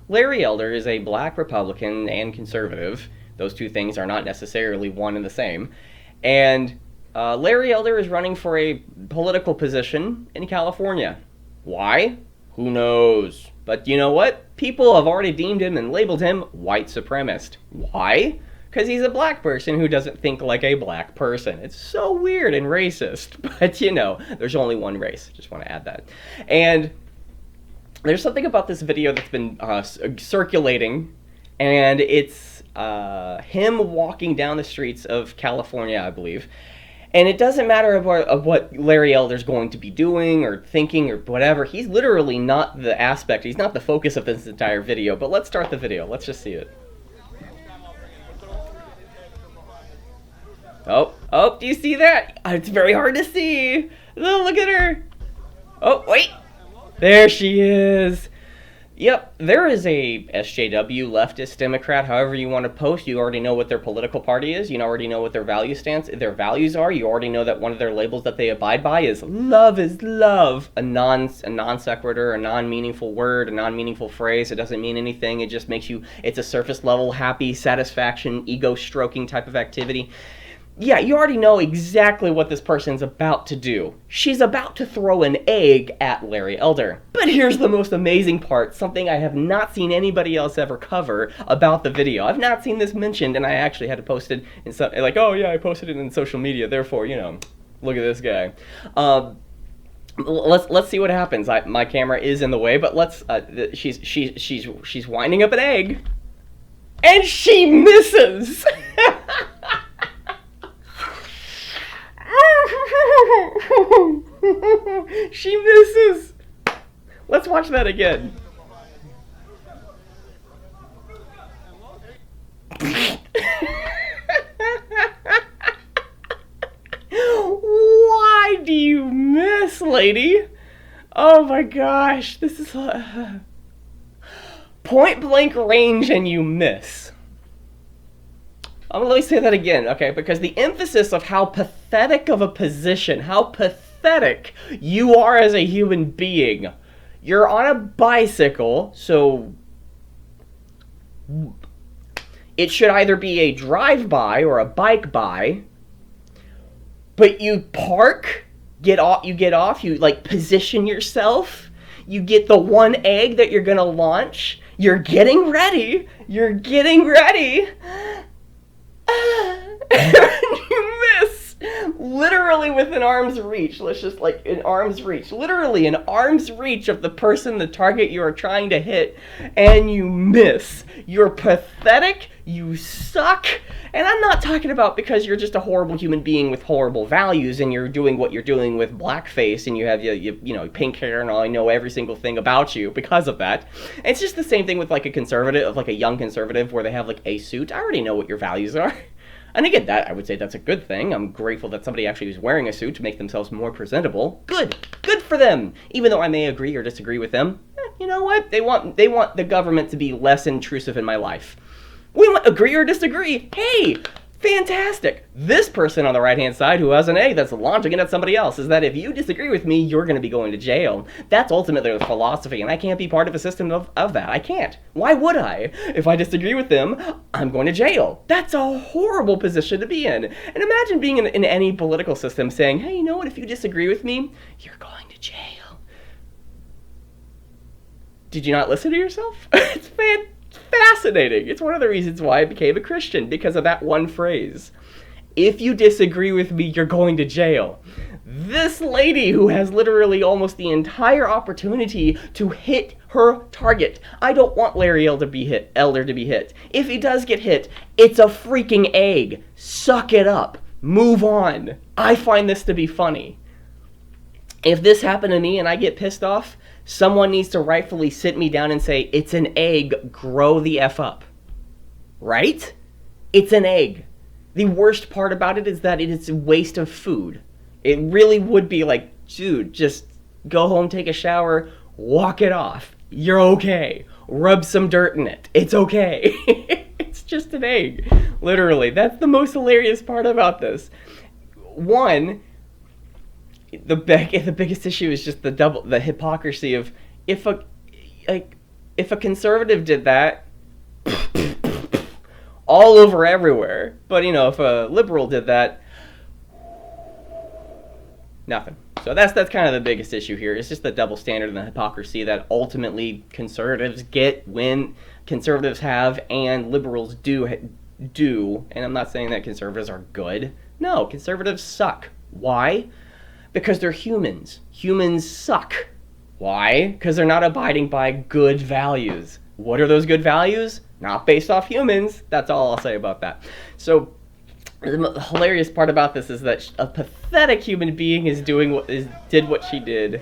Larry Elder is a black Republican and conservative. Those two things are not necessarily one and the same. And Larry Elder is running for a political position in California. Why? Who knows? But you know what? People have already deemed him and labeled him white supremacist. Why? Because he's a black person who doesn't think like a black person. It's so weird and racist. But you know, there's only one race. Just want to add that. And there's something about this video that's been circulating, and it's him walking down the streets of California, I believe. And it doesn't matter of what Larry Elder's going to be doing or thinking or whatever. He's literally not the aspect. He's not the focus of this entire video. But let's start the video. Let's just see it. Oh, do you see that? It's very hard to see. Oh, look at her. Oh, wait. There she is. Yep, there is a SJW, leftist, Democrat, however you want to post. You already know what their political party is. You already know what their their values are. You already know that one of their labels that they abide by is love is love. A non sequitur, a non-meaningful word, a non-meaningful phrase. It doesn't mean anything. It just makes you, it's a surface level, happy, satisfaction, ego stroking type of activity. Yeah, you already know exactly what this person's about to do. She's about to throw an egg at Larry Elder. But here's the most amazing part, something I have not seen anybody else ever cover about the video. I've not seen this mentioned, and I actually had to post it in some, like, oh yeah, I posted it in social media, therefore, you know, look at this guy. Let's see what happens. My camera is in the way, but let's. She's winding up an egg, and she misses. She misses. Let's watch that again. Why do you miss, lady? Oh my gosh, this is point blank range and you miss. Let me say that again, okay? Because the emphasis of how pathetic of a position, how pathetic you are as a human being. You're on a bicycle, so it should either be a drive-by or a bike-by, but you park, you get off, you like position yourself, you get the one egg that you're gonna launch, you're getting ready, and you miss, literally within arm's reach. Let's just like in arm's reach, literally in arm's reach of the person, the target you are trying to hit, and you miss. You're pathetic, you suck, and I'm not talking about because you're just a horrible human being with horrible values and you're doing what you're doing with blackface and you have you know pink hair and all. I know every single thing about you because of that. It's just the same thing with like a conservative, like a young conservative where they have like a suit. I already know what your values are. And again, that I would say that's a good thing. I'm grateful that somebody actually is wearing a suit to make themselves more presentable. Good for them. Even though I may agree or disagree with them, you know what? They want the government to be less intrusive in my life. We might agree or disagree. Hey, fantastic. This person on the right-hand side who has an egg that's launching it at somebody else is that if you disagree with me, you're going to be going to jail. That's ultimately the philosophy, and I can't be part of a system of that. I can't. Why would I? If I disagree with them, I'm going to jail. That's a horrible position to be in. And imagine being in any political system saying, hey, you know what? If you disagree with me, you're going to jail. Did you not listen to yourself? It's fascinating. It's one of the reasons why I became a Christian, because of that one phrase. If you disagree with me, you're going to jail. This lady who has literally almost the entire opportunity to hit her target. I don't want Larry Elder to be hit. If he does get hit, it's a freaking egg. Suck it up. Move on. I find this to be funny. If this happened to me and I get pissed off, someone needs to rightfully sit me down and say, it's an egg, grow the F up. Right? It's an egg. The worst part about it is that it is a waste of food. It really would be like, dude, just go home, take a shower, walk it off. You're okay. Rub some dirt in it. It's okay. It's just an egg. Literally. That's the most hilarious part about this. One, the biggest issue is just the hypocrisy of if If a conservative did that, all over everywhere. But, you know, if a liberal did that, nothing. So that's kind of the biggest issue here. It's just the double standard and the hypocrisy that ultimately conservatives get when conservatives have and liberals do. And I'm not saying that conservatives are good. No, conservatives suck. Why? Because they're humans. Humans suck. Why? Because they're not abiding by good values. What are those good values? Not based off humans. That's all I'll say about that. So the hilarious part about this is that a pathetic human being did what she did.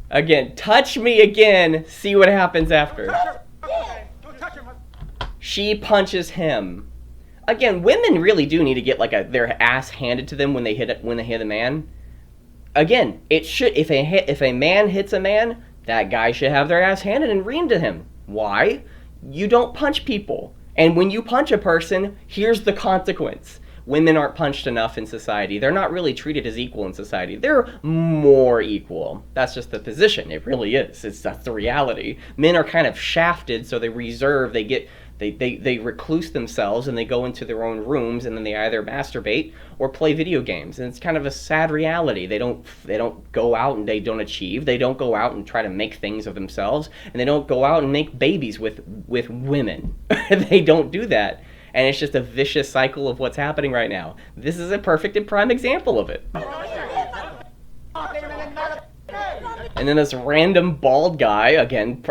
Again, touch me again. See what happens after. She punches him. Again, women really do need to get like their ass handed to them when they hit a man. Again, it should if a man hits a man, that guy should have their ass handed and reamed to him. Why? You don't punch people. And when you punch a person, here's the consequence. Women aren't punched enough in society. They're not really treated as equal in society. They're more equal. That's just the position. It really is. That's the reality. Men are kind of shafted, so they reserve, they recluse themselves and they go into their own rooms and then they either masturbate or play video games. And it's kind of a sad reality. They don't go out and they don't achieve. They don't go out and try to make things of themselves, and they don't go out and make babies with women. They don't do that. And it's just a vicious cycle of what's happening right now. This is a perfect and prime example of it. And then this random bald guy, again,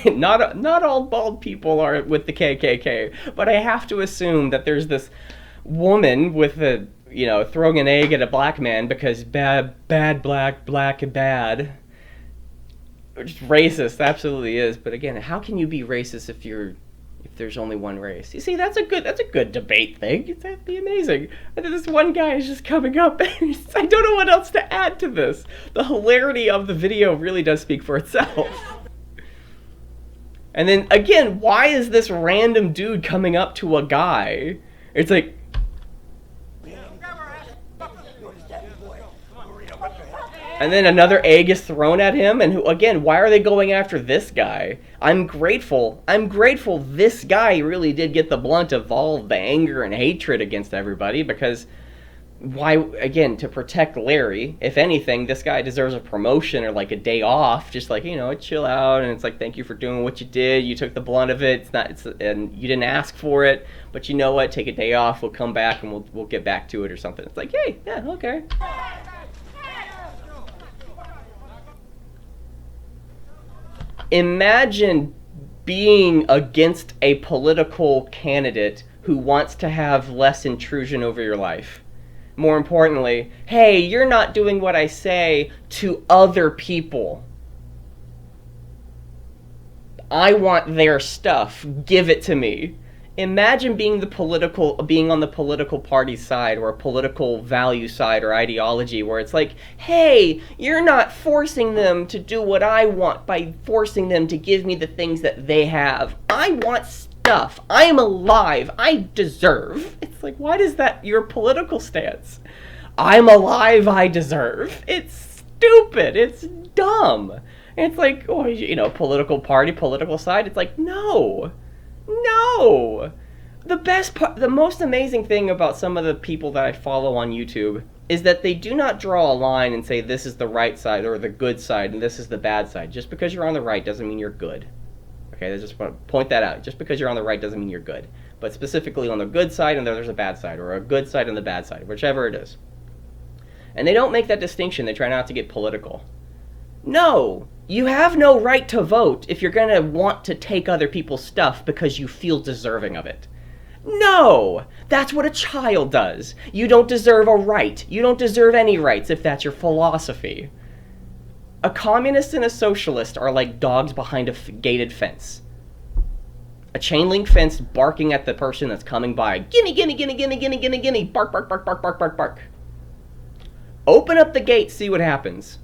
not all bald people are with the KKK, but I have to assume that there's this woman with throwing an egg at a black man because bad black bad. Just racist, absolutely is. But again, how can you be racist if there's only one race? You see, that's a good debate thing. That'd be amazing. And then this one guy is just coming up. I don't know what else to add to this. The hilarity of the video really does speak for itself. And then again, why is this random dude coming up to a guy? It's like, and then another egg is thrown at him, and why are they going after this guy? I'm grateful this guy really did get the blunt of all the anger and hatred against everybody, because to protect Larry, if anything, this guy deserves a promotion or like a day off, just like, chill out, and it's like, thank you for doing what you did, you took the blunt of it, and you didn't ask for it, but you know what, take a day off, we'll come back and we'll get back to it or something. It's like, hey, yeah, okay. Imagine being against a political candidate who wants to have less intrusion over your life. More importantly, hey, you're not doing what I say to other people. I want their stuff. Give it to me. Imagine being on the political party side or a political value side or ideology where it's like, hey, you're not forcing them to do what I want by forcing them to give me the things that they have. I want stuff. I am alive. I deserve. It's like, why does that your political stance? I'm alive. I deserve. It's stupid. It's dumb. It's like, political party, political side. It's like, no. The most amazing thing about some of the people that I follow on YouTube is that they do not draw a line and say this is the right side or the good side and this is the bad side. Just because you're on the right doesn't mean you're good. Okay, I just want to point that out. Just because you're on the right doesn't mean you're good. But specifically on the good side and there's a bad side, or a good side and the bad side, whichever it is. And they don't make that distinction. They try not to get political. No, you have no right to vote if you're going to want to take other people's stuff because you feel deserving of it. No, that's what a child does. You don't deserve a right. You don't deserve any rights if that's your philosophy. A communist and a socialist are like dogs behind a gated fence. A chain link fence barking at the person that's coming by. Gimme, gimme, gimme, gimme, gimme, gimme, gimme. Bark, bark, bark, bark, bark, bark, bark. Open up the gate, see what happens.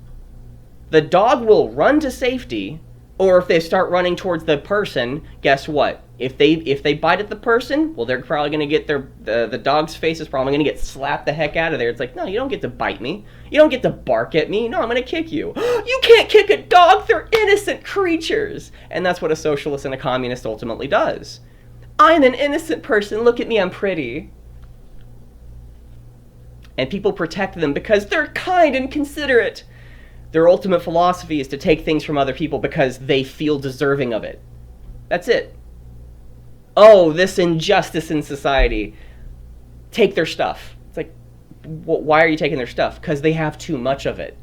The dog will run to safety, or if they start running towards the person, guess what? If they bite at the person, well, they're probably going to get the dog's face is probably going to get slapped the heck out of there. It's like, no, you don't get to bite me. You don't get to bark at me. No, I'm going to kick you. You can't kick a dog. They're innocent creatures. And that's what a socialist and a communist ultimately does. I'm an innocent person. Look at me. I'm pretty. And people protect them because they're kind and considerate. Their ultimate philosophy is to take things from other people because they feel deserving of it. That's it. Oh, this injustice in society. Take their stuff. It's like, why are you taking their stuff? Because they have too much of it.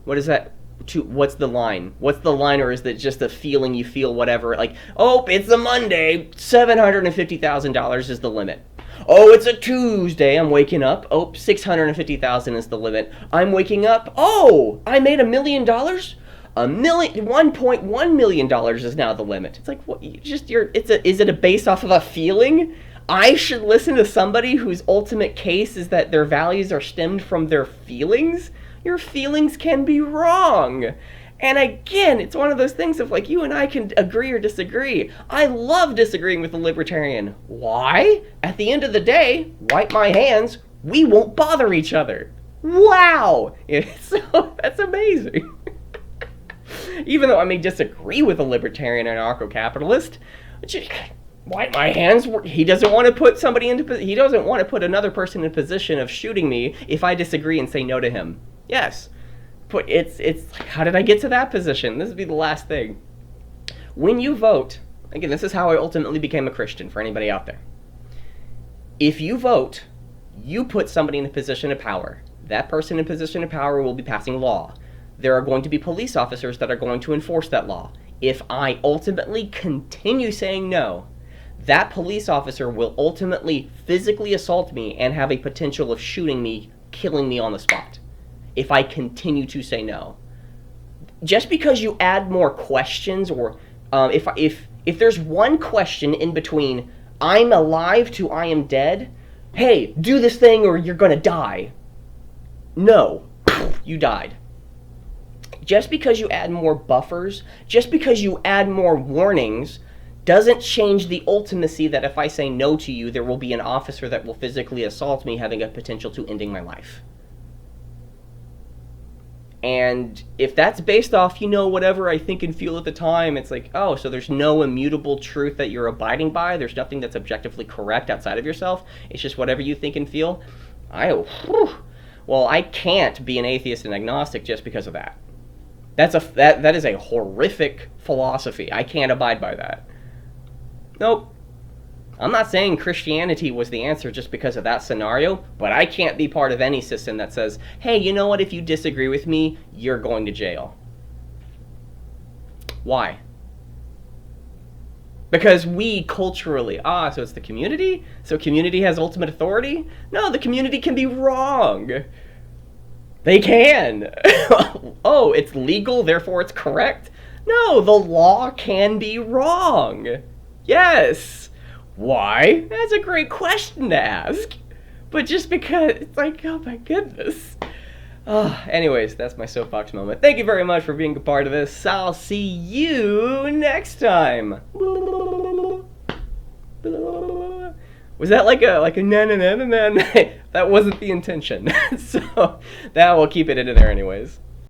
What is that? What's the line? What's the line, or is it just a feeling you feel, whatever? Like, oh, it's a Monday, $750,000 is the limit. Oh, it's a Tuesday, I'm waking up. Oh, $650,000 is the limit. I'm waking up. Oh, I made $1 million? $1.1 million is now the limit. It's like, what? Is it based off of a feeling? I should listen to somebody whose ultimate case is that their values are stemmed from their feelings? Your feelings can be wrong. And again, it's one of those things of like, you and I can agree or disagree. I love disagreeing with a libertarian. Why? At the end of the day, wipe my hands, we won't bother each other. Wow! So that's amazing. Even though I may disagree with a libertarian and anarcho-capitalist, wipe my hands. He doesn't want to put another person in a position of shooting me if I disagree and say no to him. Yes. But it's like, how did I get to that position? This would be the last thing. When you vote, again, this is how I ultimately became a Christian for anybody out there. If you vote, you put somebody in a position of power. That person in a position of power will be passing law. There are going to be police officers that are going to enforce that law. If I ultimately continue saying no, that police officer will ultimately physically assault me and have a potential of shooting me, killing me on the spot. If I continue to say no. Just because you add more questions, or if there's one question in between I'm alive to I am dead, hey, do this thing or you're gonna die. No, you died. Just because you add more buffers, just because you add more warnings, doesn't change the ultimacy that if I say no to you, there will be an officer that will physically assault me, having a potential to ending my life. And if that's based off, whatever I think and feel at the time, it's like, oh, so there's no immutable truth that you're abiding by. There's nothing that's objectively correct outside of yourself. It's just whatever you think and feel. Well, I can't be an atheist and agnostic just because of that. That is a horrific philosophy. I can't abide by that. Nope. I'm not saying Christianity was the answer just because of that scenario, but I can't be part of any system that says, hey, you know what, if you disagree with me, you're going to jail. Why? Because we culturally, so it's the community? So community has ultimate authority? No, the community can be wrong. They can. Oh, it's legal, therefore it's correct? No, the law can be wrong. Yes. Why? That's a great question to ask. But just because, it's like, oh my goodness. Anyways, that's my soapbox moment. Thank you very much for being a part of this. I'll see you next time. Was that like a na-na-na-na-na? That wasn't the intention. So, that will keep it into there anyways.